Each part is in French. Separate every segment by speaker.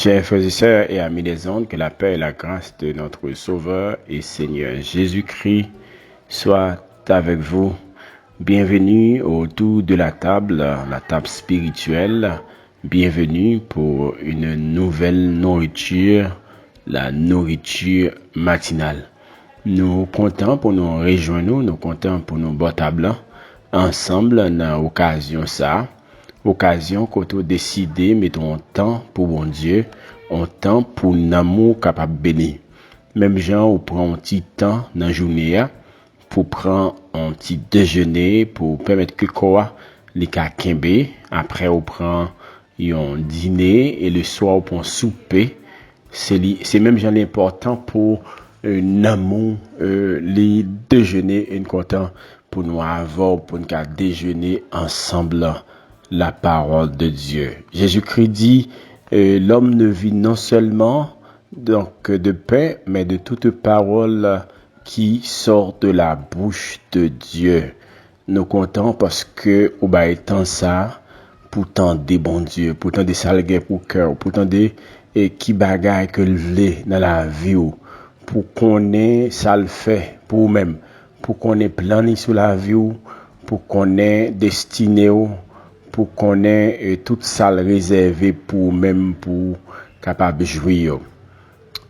Speaker 1: Chers frères et sœurs et amis des ondes, que la paix et la grâce de notre Sauveur et Seigneur Jésus-Christ soient avec vous. Bienvenue autour de la table spirituelle. Bienvenue pour une nouvelle nourriture, la nourriture matinale. Nous comptons pour nous rejoindre, nous comptons pour nous boire ensemble dans l'occasion ça. Occasion qu'on a décidé mettons un temps pour bon Dieu, un temps pour l'amour capable béni. Même gens on prend un petit temps dans la journée pour prendre un petit déjeuner pour permettre que quoi les cas kembe, après on prend un dîner et le soir on prend souper. C'est même gens important pour un amour les déjeuner une content pour nous avoir pour nous déjeuner ensemble la parole de Dieu. Jésus-Christ dit, l'homme ne vit non seulement donc de pain, mais de toute parole qui sort de la bouche de Dieu. Nous comptons parce que au bas étant ça, pourtant des bons Dieu, pourtant des salgues pour cœur, pourtant des qui bagaille que le voulait dans la vie pour qu'on ait ça le fait pour même, pour qu'on ait plané sur la vie pour qu'on ait destiné pour qu'on ait toute salle réservée pour même pour capable jouir.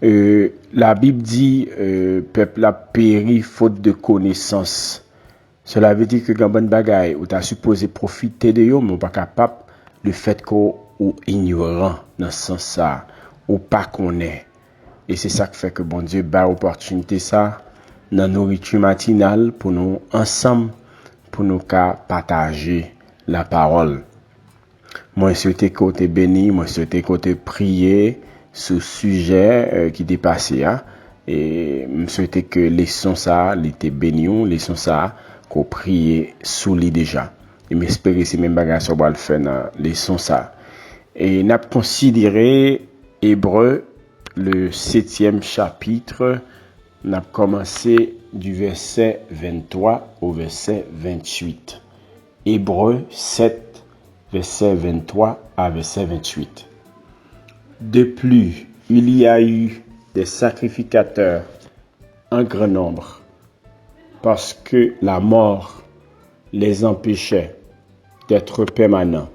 Speaker 1: La Bible dit peuple a péri faute de connaissance. Cela veut dire que quand bonne bagaille ou t'as supposé profiter de yo mais pas capable le fait qu'on ou ignorant dans ce sens ça ou pas connaît. Et c'est ça qui fait que bon Dieu bat opportunité ça dans nourriture matinale pour nous ensemble pour nous partager la parole. Moi souhaite côté béni, moi souhaite côté prier sur sujet qui était passé et me souhaite que les sons ça l'été béni, les sons ça qu'on prier sous lui déjà. Et m'espérer ces mêmes bagages on va le faire dans les sons ça. Et n'a considéré Hébreux le 7e chapitre, n'a commencé du verset 23 au verset 28. Hébreux 7, verset 23 à verset 28. De plus, il y a eu des sacrificateurs en grand nombre, parce que la mort les empêchait d'être permanents.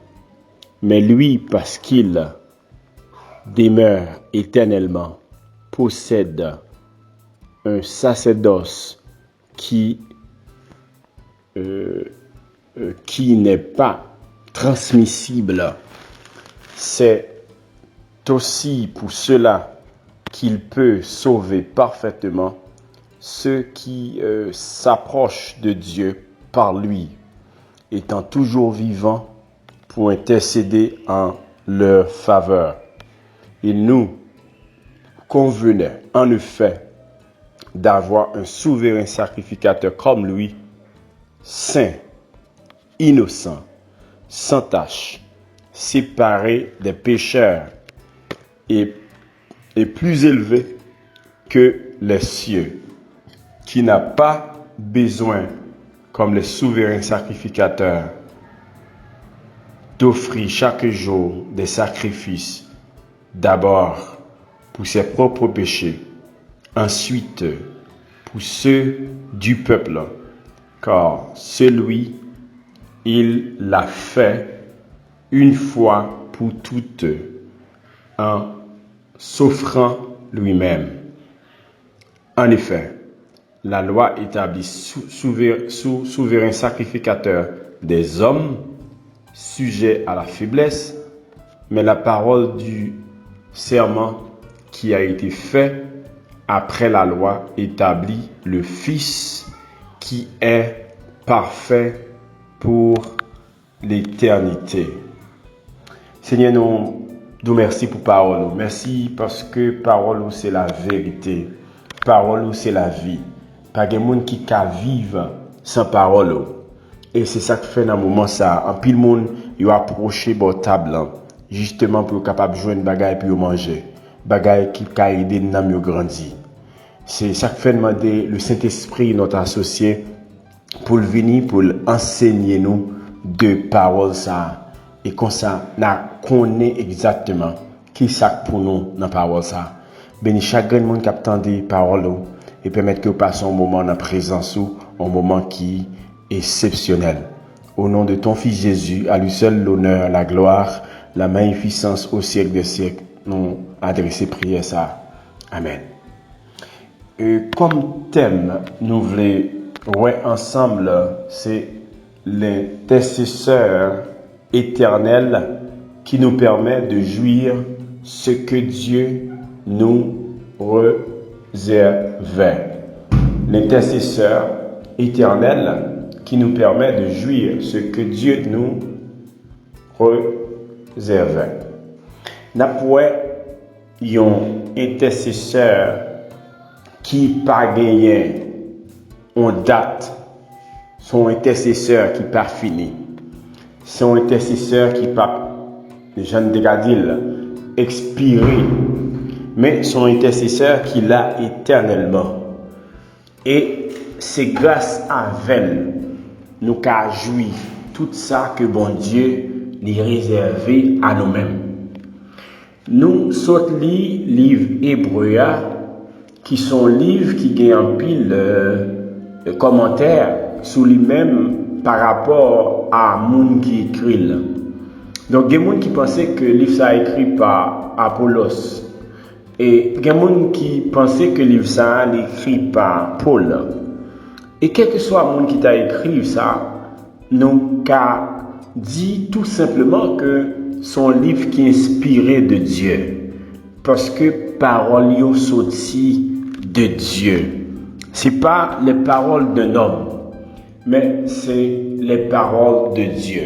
Speaker 1: Mais lui, parce qu'il demeure éternellement, possède un sacerdoce qui n'est pas transmissible. C'est aussi pour cela qu'il peut sauver parfaitement ceux qui s'approchent de Dieu par lui, étant toujours vivant pour intercéder en leur faveur. Il nous convenait en effet d'avoir un souverain sacrificateur comme lui, saint, innocent, sans tache, séparé des pécheurs et plus élevé que les cieux, qui n'a pas besoin, comme les souverains sacrificateurs, d'offrir chaque jour des sacrifices, d'abord pour ses propres péchés, ensuite pour ceux du peuple, car celui, il l'a fait une fois pour toutes en s'offrant lui-même. En effet, la loi établit souverain sacrificateur des hommes sujets à la faiblesse, mais la parole du serment qui a été fait après la loi établit le Fils qui est parfait pour l'éternité. Seigneur, nous merci pour parole. Merci parce que parole c'est la vérité. Parole c'est la vie. Pas de monde qui peut vivre sans parole. Et c'est ça qui fait dans le moment ça. En pile monde, il a approché bon table justement pour capable joindre bagaille puis manger. Bagaille qui peut aider nous mieux grandir. C'est ça qui fait demander le Saint-Esprit notre associé pour venir pour enseigner nous de paroles ça et comme ça n'a connaît exactement qui sac pour nous dans la parole ça. Bénis chaque monde qui a entendu parole et permettre que nous passions un moment dans la présence ou un moment qui est exceptionnel. Au nom de ton Fils Jésus, à lui seul l'honneur, la gloire, la magnificence au siècle des siècles, nous adresser prière ça. Amen. Comme thème, nous voulons ensemble, c'est l'intercesseur éternel qui nous permet de jouir ce que Dieu nous réservait. L'intercesseur éternel qui nous permet de jouir ce que Dieu nous réservait. Nous avons un intercesseur qui pas gagné en date, son intercesseur qui pas fini, son intercesseur qui pas, Jean de Gadil, expiré, mais son intercesseur qui l'a éternellement. Et c'est grâce à elle nous qu'a joui tout ça que bon Dieu lui réservé à nous-mêmes. Nous sommes les livres hébreux qui sont livres qui gagnent en pile commentaires sur lui-même par rapport à monde qui écrit. Donc, il y a des gens qui pensaient que le livre ça écrit par Apollos. Et il y a des gens qui pensaient que le livre ça écrit par Paul. Et quel que soit le monde qui t'a écrit ça, nous qu'a dit tout simplement que son livre qui est inspiré de Dieu. Parce que paroles yo sorti de Dieu. C'est pas les paroles d'un homme, mais c'est les paroles de Dieu.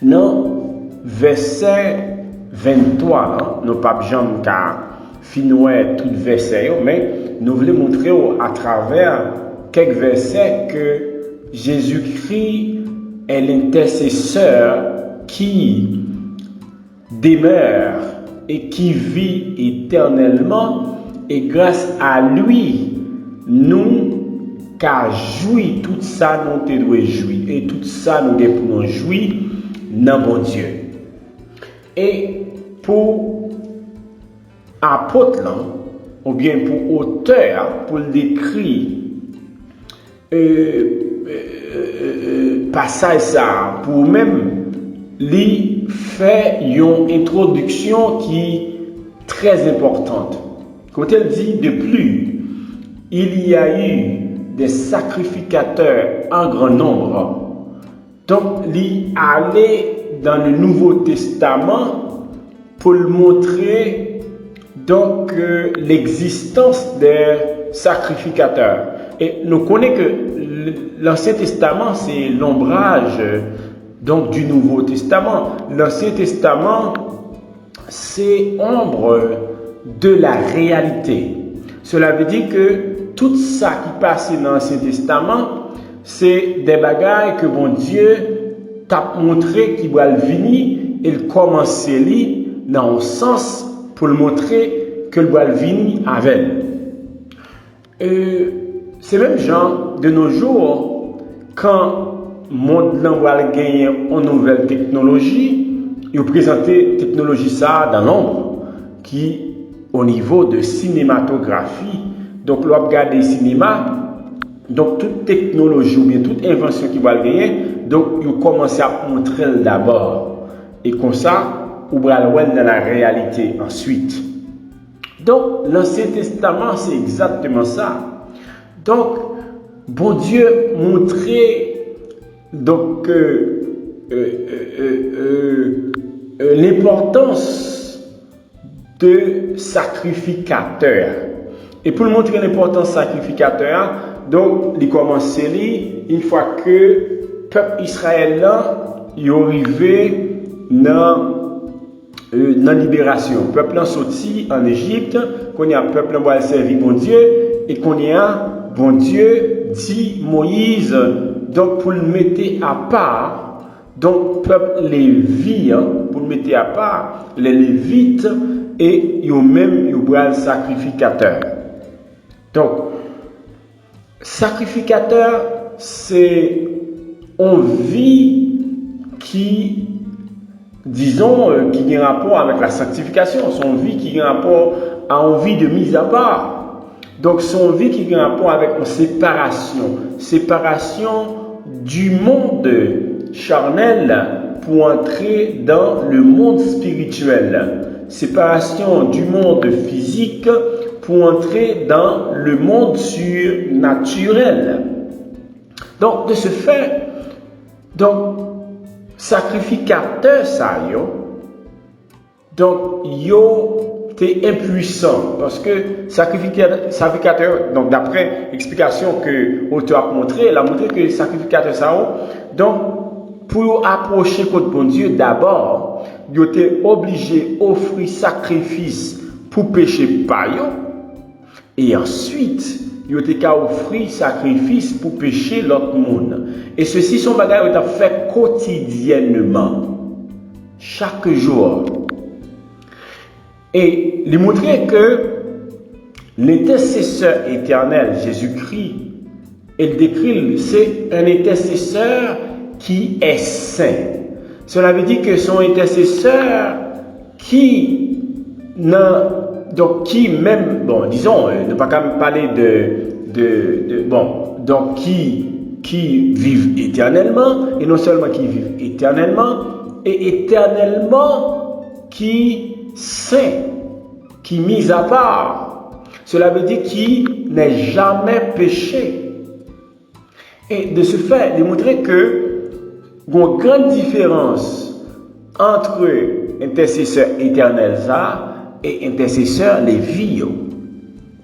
Speaker 1: Dans verset 23, nous pas jamais qu'à finir tout verset, mais nous voulons montrer à travers quelques versets que Jésus-Christ est l'intercesseur qui demeure et qui vit éternellement, et grâce à lui, nous qu'a joui tout ça nous te doit jouir, et tout ça nous devons nous jouir dans bon Dieu. Et pour apôtre ou bien pour auteur, pour l'écrit passage ça, pour même lui faire une introduction qui est très importante. Quand elle dit de plus, il y a eu des sacrificateurs en grand nombre. Donc, il allait dans le Nouveau Testament pour montrer donc l'existence des sacrificateurs. Et nous connaissons que l'Ancien Testament, c'est l'ombrage donc du Nouveau Testament. L'Ancien Testament, c'est ombre de la réalité. Cela veut dire que tout ça qui passe dans l'Ancien Testament, c'est des bagailles que bon Dieu t'a montré qui va venir et commencer dans un sens pour le montrer que le va venir avec. C'est même genre de nos jours, quand le monde va gagner une nouvelle technologie, il présente technologie ça dans l'ombre, qui au niveau de cinématographie, donc l'on regarde le cinéma, donc toute technologie ou bien toute invention qui va gagner, donc il commence à montrer d'abord, et comme ça, on va le voir dans la réalité ensuite. Donc l'Ancien Testament c'est exactement ça. Donc, bon Dieu montrait donc l'importance de sacrificateur. Et pour montrer l'importance de sacrificateur, donc il commence une fois que le peuple israélien est arrivé dans la libération. Le peuple est sorti en Égypte, qu'on y a un peuple qui va servir bon Dieu et qu'on y a bon Dieu dit Moïse, donc pour le mettre à part, donc peuple Lévi, pour le mettre à part, les Lévites et ils même le sacrificateur. Donc, sacrificateur, c'est une vie qui disons, qui a un rapport avec la sanctification, son vie qui a un rapport à une vie de mise à part. Donc, son vie qui a un rapport avec une séparation du monde charnel pour entrer dans le monde spirituel, séparation du monde physique pour entrer dans le monde surnaturel. Donc, de ce fait, sacrificateur ça donc yo t'es impuissant parce que sacrificateur, donc d'après l'explication que l'auteur a montré, il a montré que sacrificateur ça donc pour approcher contre bon Dieu d'abord, il était obligé d'offrir sacrifice pour pécher par yo, et ensuite il était qu'à offrir sacrifice pour pécher l'autre monde. Et ceci sont bagages qui sont fait quotidiennement, chaque jour. Et il montrer que l'intercesseur éternel, Jésus-Christ, il décrit, c'est un intercesseur qui est saint. Cela veut dire que son intercesseur qui même, bon, disons, ne pas parler qui vivent éternellement, et non seulement qui vivent éternellement, et éternellement qui saint, qui mis à part. Cela veut dire qui n'est jamais péché. Et de ce fait, il montrer que il y a une grande différence entre intercesseur éternel et intercesseur Lévi.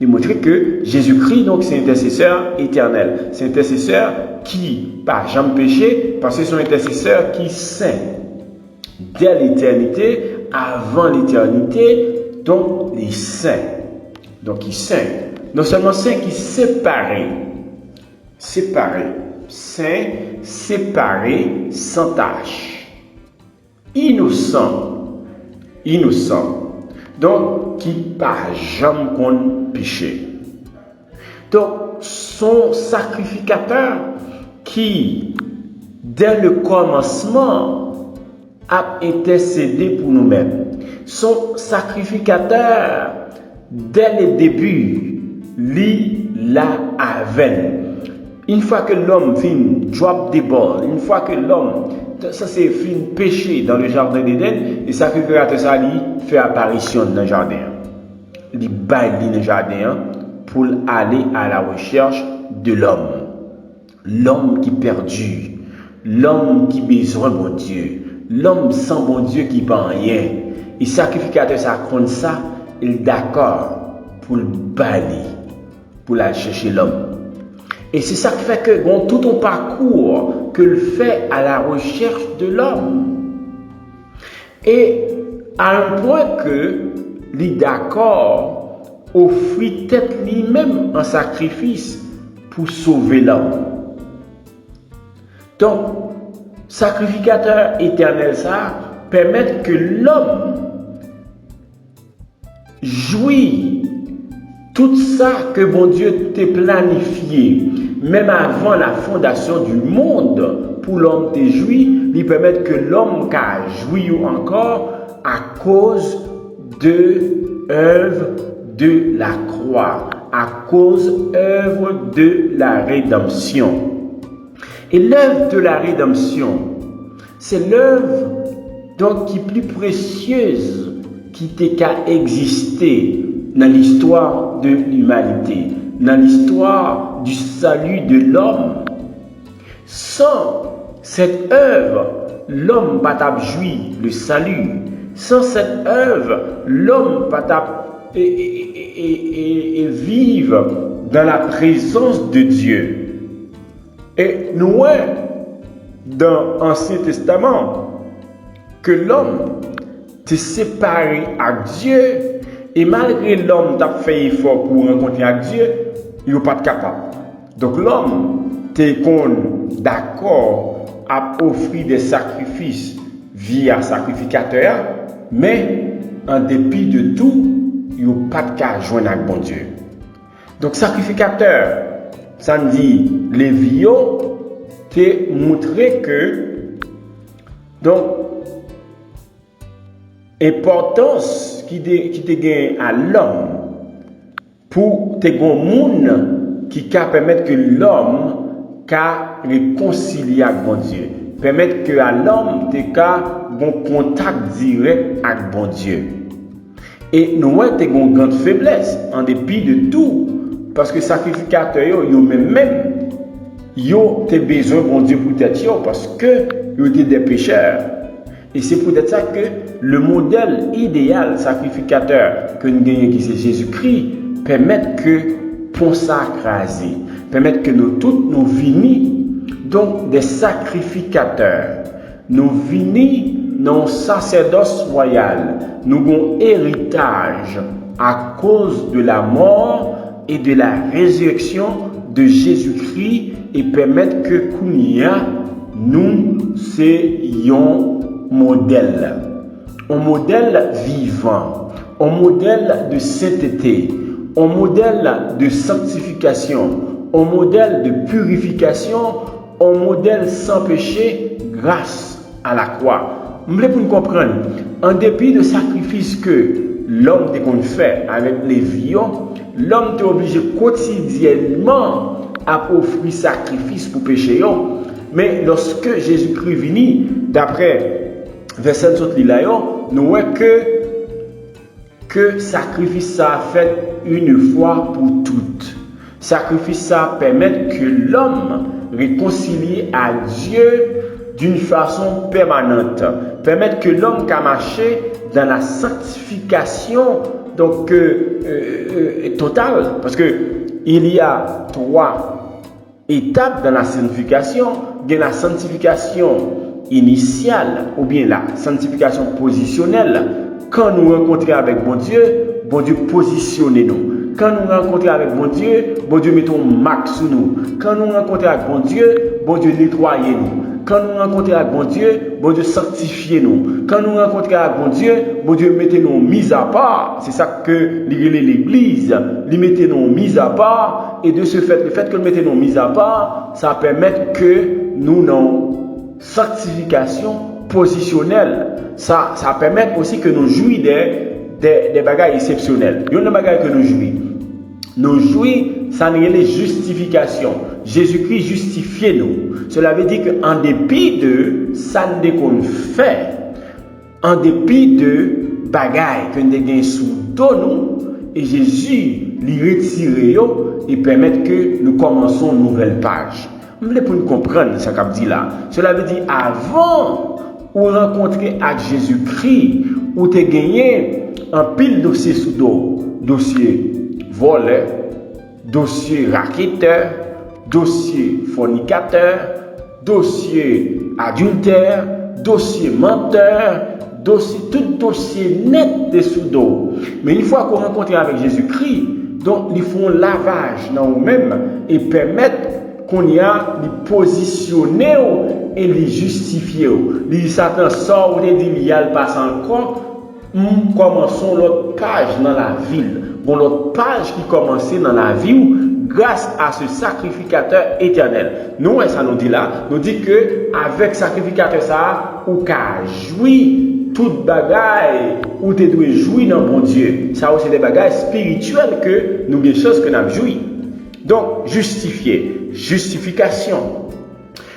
Speaker 1: Il montrer que Jésus-Christ, donc, c'est intercesseur éternel. C'est intercesseur qui n'a jamais péché, parce que c'est un intercesseur qui est saint. Dès l'éternité, avant l'éternité, donc les saints. Donc il est saint. Non seulement saint, qui est séparé, saint, séparé, sans tache, innocent, donc qui n'a jamais connu péché. Donc son sacrificateur qui, dès le commencement, a intercédé pour nous-mêmes. Son sacrificateur, dès le début, lit la veine. Une fois que l'homme vient drop des balles, une fois que l'homme, ça c'est fin péché dans le jardin d'Éden, le sacrificateur ça lui fait apparition dans le jardin. Il baille dans le jardin pour aller à la recherche de l'homme. L'homme qui est perdu, l'homme qui a besoin de bon Dieu, l'homme sans bon Dieu qui n'a rien. Et le sacrificateur ça compte ça, il est d'accord pour le balayer, pour aller chercher l'homme. Et c'est ça qui fait que bon, tout ton parcours que le fait à la recherche de l'homme. Et à un point que il est d'accord offrir tête lui-même en sacrifice pour sauver l'homme. Donc, sacrificateur éternel ça permet que l'homme jouit tout ça que bon Dieu t'a planifié, même avant la fondation du monde, pour l'homme t'a joui, lui permettre que l'homme qu'a joui encore à cause de l'œuvre de la croix, à cause de l'œuvre de la rédemption. Et l'œuvre de la rédemption, c'est l'œuvre donc qui est plus précieuse qui t'est qu'à exister dans l'histoire de l'humanité, dans l'histoire du salut de l'homme. Sans cette œuvre, l'homme ne peut pas jouir le salut. Sans cette œuvre, l'homme ne peut pas vivre dans la présence de Dieu. Et nous, dans l'Ancien Testament, que l'homme s'est séparé à Dieu, et malgré l'homme qui a fait effort pour rencontrer avec Dieu, il n'est pas capable. Donc l'homme est d'accord à offrir des sacrifices via sacrificateur, mais en dépit de tout, il n'y a pas de cas joindre avec bon Dieu. Donc sacrificateur, ça me dit, les vieux t'ont montré que donc importance qui te gagne à l'homme pour te gon monde qui ca permettre que l'homme ca réconcilier avec bon Dieu, permettre que à l'homme te ca bon contact direct avec bon Dieu. Et nous avons une grande faiblesse en dépit de tout, parce que sacrificateur yo même yo te besoin bon Dieu pour tête parce que yo étaient des pécheurs. Et c'est peut-être ça que le modèle idéal sacrificateur que nous gagnons qui c'est Jésus-Christ permet que pour s'accraser, permet que nous tous nous vini donc des sacrificateurs, nous vini dans sacerdoce royal, nous avons héritage à cause de la mort et de la résurrection de Jésus-Christ et permettre que Kounia nous soyons modèle, un modèle vivant, un modèle de sainteté, un modèle de sanctification, un modèle de purification, un modèle sans péché grâce à la croix. Vous voulez pour nous comprendre, en dépit de sacrifices que l'homme a fait avec les vions, l'homme est obligé quotidiennement à offrir sacrifice pour pécher. Mais lorsque Jésus-Christ vini, d'après verset là, nous voyons que sacrifice ça a fait une fois pour toutes. Sacrifice ça permet que l'homme réconcilie à Dieu d'une façon permanente. Permet que l'homme qui a marché dans la sanctification donc totale. Parce que il y a 3 étapes dans la sanctification. Il y a la sanctification initiale ou bien la sanctification positionnelle. Quand nous rencontrons avec bon Dieu positionne nous. Quand nous rencontrons avec bon Dieu met un marque sur nous. Quand nous rencontrons avec bon Dieu nettoie nous. Quand nous rencontrons avec bon Dieu sanctifie nous. Quand nous rencontrons avec bon Dieu mettez nous mis à part. C'est ça que l'Église, lui mettez nous mis à part. Et de ce fait, le fait que nous mettez nous mis à part, ça permet que nous n'ayons sanctification positionnelle. Ça permet aussi que nous jouions des bagages exceptionnels. Il y a des bagages que nous jouions. Nous jouions, ça n'est pas justification. Jésus-Christ justifie nous. Cela veut dire qu'en dépit de ça qu'on fait, en dépit de bagages que nous avons sous nous, et Jésus les retire et permet que nous commençons une nouvelle page. Vous voulez pour nous comprendre ce qu'a dit là. Cela veut dire avant ou rencontrer avec Jésus-Christ, ou te gagné un pile dossier sous dos, dossier voleur, dossier raquetteur, dossier fornicateur, dossier adultère, dossier menteur, tout dossier net de sous dos. Mais une fois qu'on rencontre avec Jésus-Christ, donc ils font lavage dans eux-mêmes et permettent qu'on y a les positionner et les justifier. Les Satan sort et dit il y a le passe encore. Commençons l'autre page dans la ville. Bon, l'autre page qui commençait dans la vie grâce à ce sacrificateur éternel. Nous, ça nous dit là, nous dit que avec sacrificateur ça, ou qu'a joui toute bagaille, ou te doit jouir dans bon Dieu. Ça aussi des bagailles spirituelles que nous des choses que nous avons joui. Donc, justifier, justification.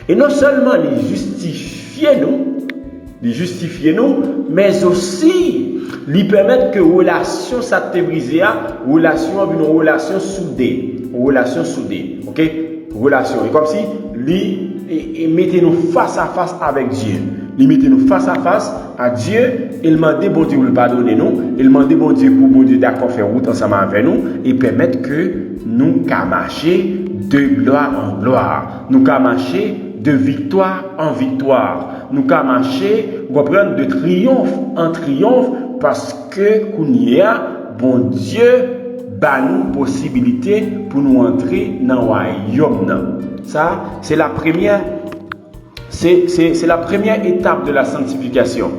Speaker 1: Et non seulement les justifier nous, mais aussi lui permettre que relation ça te brisée, une relation soudée, ok, relation. Et comme si lui mettez-nous face à face avec Dieu. Il mettez-nous face à face à Dieu. Il m'a dit bon Dieu vous le pardonnez nous. Il m'a dit bon Dieu pour bon Dieu d'accord faire route ensemble avec nous et permettre que nous marcher de gloire en gloire, nous marcher de victoire en victoire, nous marcher de triomphe en triomphe parce que Kounia, bon Dieu, bat nous possibilité pour nous entrer dans le royaume. Ça, c'est la première. C'est la première étape de la sanctification.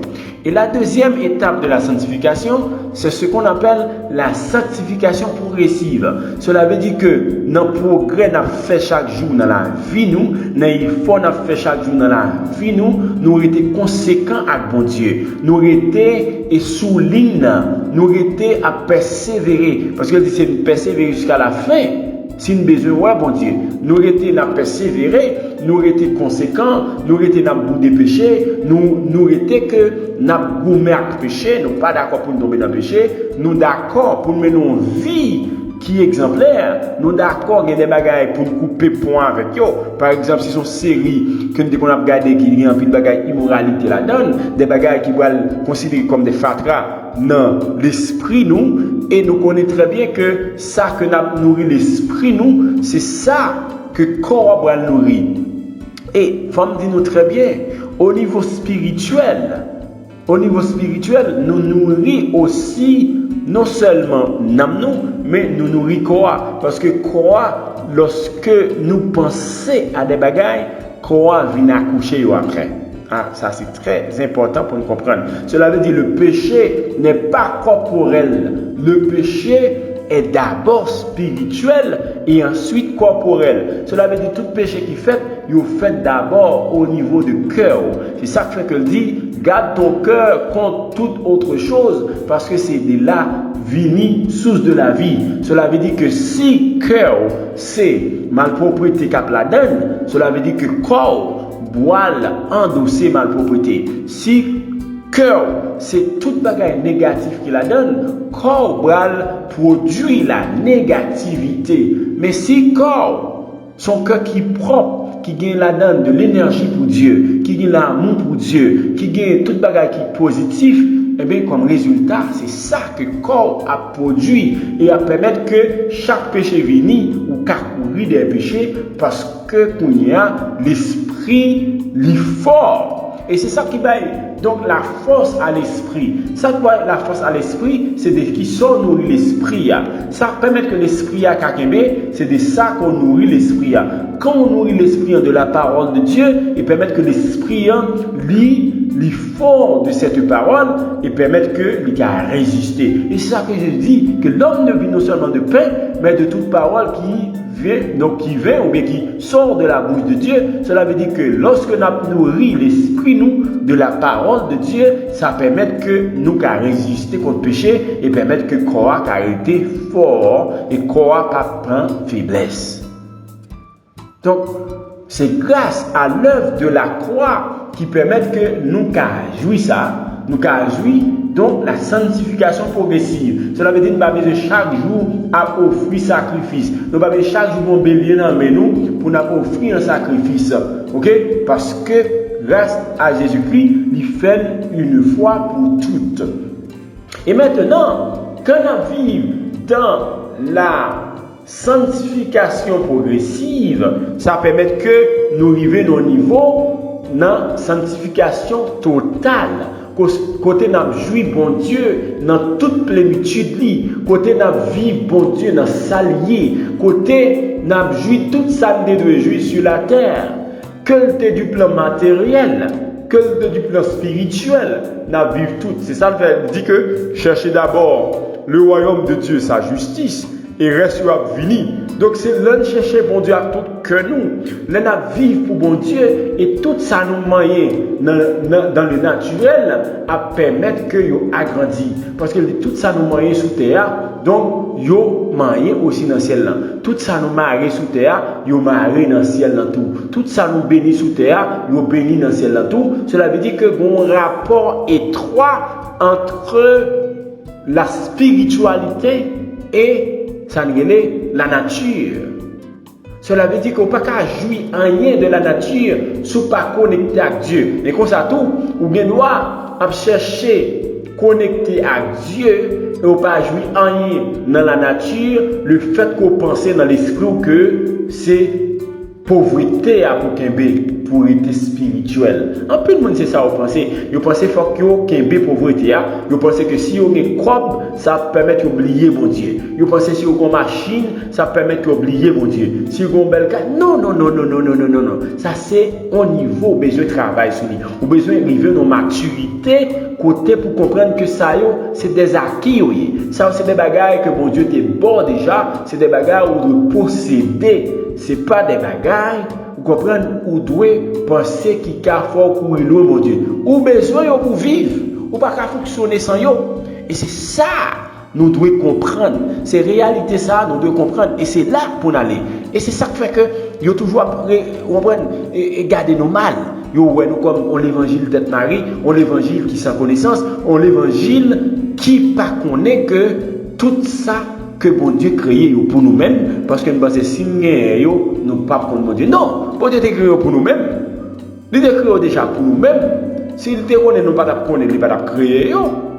Speaker 1: Et la deuxième étape de la sanctification, c'est ce qu'on appelle la sanctification progressive. Cela veut dire que nos progrès nous fait chaque jour dans la vie, nous, dans l'effort nous fait chaque jour dans la vie, nous étions conséquents avec bon Dieu. Nous étions sous ligne, nous étions à persévérer. Parce que c'est persévérer jusqu'à la fin. Si nous besoin, ouais, bon Dieu, nous étions à persévérer, nous étions conséquents, nous étions dans le bout des péchés, nous étions que nous gourmets avec le péché, nous pas d'accord pour nous tomber dans le péché, nous d'accord pour nous mener une vie qui est exemplaire, nous d'accord il y a des bagages pour nous couper point avec eux. Par exemple, si c'est une série que nous avons regardé qui y a un peu de bagages immoralité là-dedans, des bagages qui vont considérer comme des fatras dans l'esprit nous, et nous connaissons très bien que ça que nous nourrit l'esprit nous, c'est ça que corps va nourrir. Et femme dit nous très bien, au niveau spirituel, nous nourrit aussi non seulement nous, mais nous nourrit quoi? Parce que quoi, lorsque nous pensons à des bagailles, quoi vient accoucher après. Ah, ça c'est très important pour nous comprendre. Cela veut dire que le péché n'est pas corporel. Le péché est d'abord spirituel et ensuite corporel. Cela veut dire que tout péché qui fait, il est fait d'abord au niveau du cœur. C'est ça qui fait qu'il dit, garde ton cœur contre toute autre chose parce que c'est de là vini source de la vie. Cela veut dire que si cœur c'est malpropreté qu'a la donne, cela veut dire que corps boile endosser malpropreté. Si cœur c'est toute bagaille négative qui la donne, corps boile produit la négativité. Mais si corps, son cœur qui est propre, qui gagne la donne de l'énergie pour Dieu, qui gagne l'amour pour Dieu, qui gagne toute bagaille qui est positif, et bien comme résultat, c'est ça que le corps a produit et a permettre que chaque péché vienne ou qu'à courir des péchés parce que il y a l'esprit fort. Et c'est ça qui va donc la force à l'esprit. Ça quoi la force à l'esprit, c'est de qui sont nourrit l'esprit. Ça permet que l'esprit a kakemé, c'est de ça qu'on nourrit l'esprit. Quand on nourrit l'esprit de la parole de Dieu, et permet que l'esprit lit fort de cette parole et permettre que il a résisté. Et c'est ça que je dis, que l'homme ne vit non seulement de pain, mais de toute parole qui vient ou bien qui sort de la bouche de Dieu. Cela veut dire que lorsque nous nourrit l'esprit nous de la parole de Dieu, ça permet que nous qu'à résister contre le péché et permettre que croire qu'à été fort et croire pas prendre faiblesse. Donc c'est grâce à l'œuvre de la croix qui permet que nous qu'à jouir ça, nous qu'à jouir donc la sanctification progressive. Cela veut dire que nous avons chaque jour à offrir sacrifice. Nous avons chaque jour un bélier dans nous pour nous offrir un sacrifice. Ok? Parce que grâce à Jésus-Christ, il fait une fois pour toutes. Et maintenant, quand nous vivons dans la sanctification progressive, ça permet que nous arrivions au niveau de la sanctification totale. Côté n'a joui bon Dieu dans toute plénitude li, côté n'a vivre bon Dieu dans salier, côté n'a joui toute ça de jouir sur la terre, que le du plan matériel, que le du plan spirituel, n'a vivre tout. C'est ça le fait dit que cherchez d'abord le royaume de Dieu, sa justice, et reste à venir. Donc c'est l'un chercher bon Dieu à tout que nous. L'un à vivre pour bon Dieu et tout ça nous moyen dans le naturel à permettre que yo agrandi. Parce que tout ça nous moyen sous terre, donc yo moyen aussi dans le ciel là. Tout ça nous marre sous terre, yo marre dans le ciel là tout. Tout ça nous bénit sous terre, yo bénit dans le ciel là tout. Cela veut dire que bon rapport étroit entre la spiritualité et ça la nature. Cela veut dire qu'on ne peut pas jouir rien de la nature si on n'est pas connecté à Dieu. Et comme ça tout, ou bien doit chercher connecté à Dieu et on ne peut pas jouir rien dans la nature, le fait qu'on pense dans l'esprit que c'est pauvreté à Poukembe. pauvreté spirituelle. En plus de monde c'est ça vous pensez. Vous pensez faut que vous kembe pauvreté a, vous pensez que si vous avez crop, ça permet d'oublier mon Dieu. Vous pensez si vous avez une machine, ça permet d'oublier mon Dieu. Si vous avez une belle carte, non. Ça c'est au niveau besoin de travail sur lui. Vous besoin d'arriver dans maturité côté pour comprendre que ça c'est des acquis. Ça c'est des bagages que mon Dieu t'est bon déjà, c'est des bagages où vous posséder. C'est pas des bagages, vous comprenez, vous devez penser qu'il y a fort pour loin, mon Dieu. Ou besoin pour vivre, ou pas qu'à fonctionner sans eux. Et c'est ça, nous devons comprendre. C'est réalité ça, nous devons comprendre. Et c'est là pour nous aller. Et c'est ça qui fait que, nous toujours garder nos mal. Nous comme l'évangile de Marie, on l'évangile qui sans connaissance, on l'évangile qui pas connaît que tout ça que bon Dieu créé pour nous-mêmes, parce que nous pensons que si nous ne pas pour mon Dieu. Non, bon Dieu t'a créé pour nous-mêmes. Il t'a créé déjà pour nous-mêmes. S'il t'a connaît, nous pas connaître, il va créer.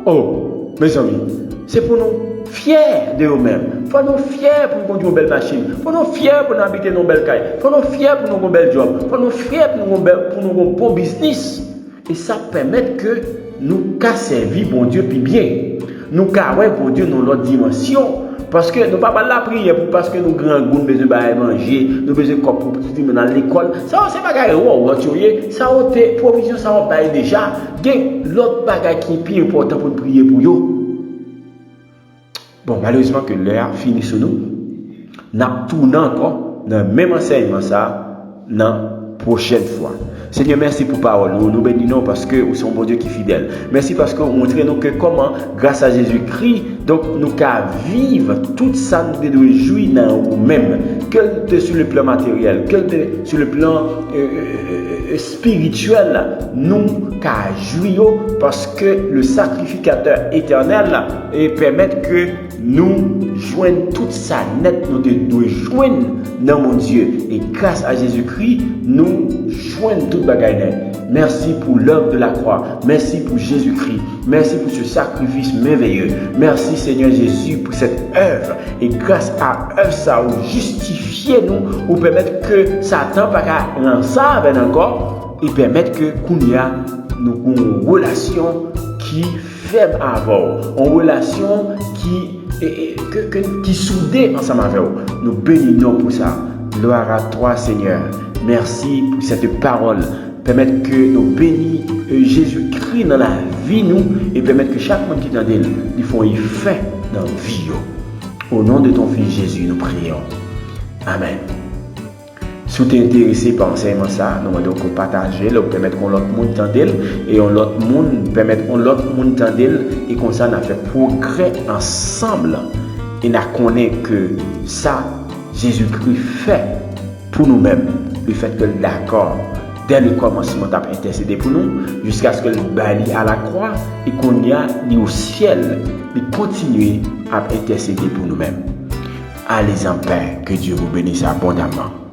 Speaker 1: Oh, mes amis, c'est pour nous fiers de nous-mêmes. Il faut nous fiers pour nous conduire une belle machine. Il faut nous fiers pour nous habiter dans une belle caille. Il faut nous fiers pour nous avoir un bel job. Il faut nous fiers pour nous avoir un bon business. Et ça permet que nous servir bon Dieu puis bien. Nous carrer bon Dieu dans notre dimension. Parce que nous ne pouvons pas la prier parce que nous grands goûts, nous besoin de manger, nous besoin de corps pour dans l'école. Ça, c'est pas grave. Ça, c'est provision, ça, on paye déjà. L'autre bagage qui est plus important pour prier pour eux. Bon, malheureusement que l'heure finit sur nous. Nous tournons encore dans le même enseignement, ça, dans la prochaine fois. Seigneur, merci pour parole. Nous bénissons parce que vous êtes un bon Dieu qui est fidèle. Merci parce que vous montrez nous que comment, grâce à Jésus-Christ, donc nous pouvons vivre tout ça, nous devons jouir dans nous-mêmes, que sur le plan matériel, que sur le plan spirituel, nous pouvons jouir parce que le sacrificateur éternel permet que nous joignons tout ça net, nous devons joindre dans mon Dieu. Et grâce à Jésus-Christ, nous joignons tout bagaille. Merci pour l'œuvre de la croix. Merci pour Jésus-Christ. Merci pour ce sacrifice merveilleux. Merci Seigneur Jésus pour cette œuvre. Et grâce à l'œuvre, ça vous justifiez nous, ou permettre que Satan pas l'ensemble encore, et permettre que Kounia nous avons une relation qui ferme avant, une relation qui soudée ensemble avec vous. Nous bénissons pour ça. Gloire à toi Seigneur. Merci pour cette parole. Permettre que nous bénissons Jésus-Christ dans la vie nous et permettre que chaque monde qui est dans elle, ils font y fait dans la vie. Au nom de ton Fils Jésus, nous prions. Amen. Si vous êtes intéressé par l'enseignement ça, nous demandons qu'on partage, nous permettre qu'on l'autre monde t'entende et on l'autre monde permettre qu'on l'autre monde t'entende et comme ça on a fait progrès ensemble et on connaît que ça Jésus-Christ fait pour nous-mêmes, le fait que d'accord dès le commencement t'a intercédé pour nous jusqu'à ce que le bali à la croix et qu'on y a ni au ciel et continuer à intercéder pour nous-mêmes. Allez en paix, que Dieu vous bénisse abondamment.